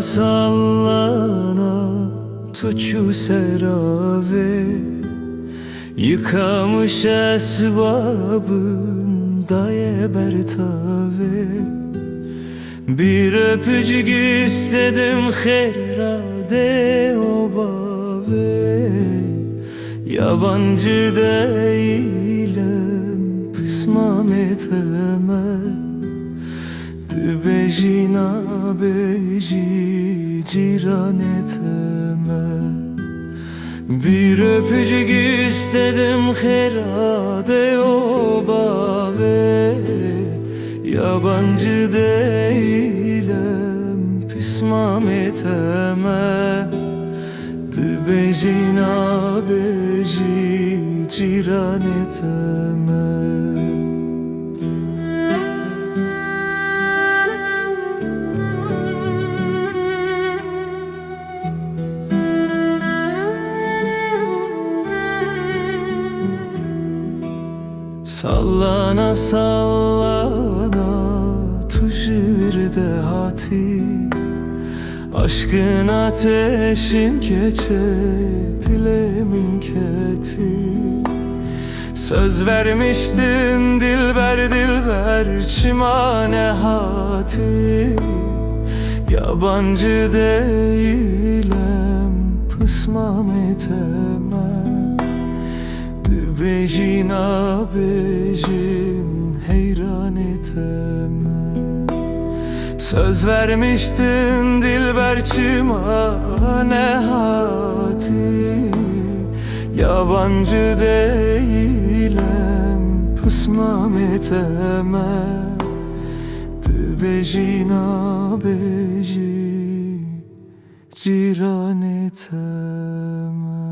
sallana tuçu serave, yıkamış esbabın daye bertave. Bir öpücük istedim herade obave, yabancı değilim pısmam eteme. Bejina beji ciran eteme. Bir öpücük istedim herade obave, yabancı değilim pısmam eteme. Bejina beji ciran eteme. Sallana sallana tuşirde hati, aşkın ateşin keçe dilemin keti. Söz vermiştin dilber dilber çimane hati, yabancı değilim pısmam eteme. Bejina bejin heyran eteme. Söz vermiştin dilber çimane hati, yabancı değilim pısmam eteme. Bejina beji ciran eteme.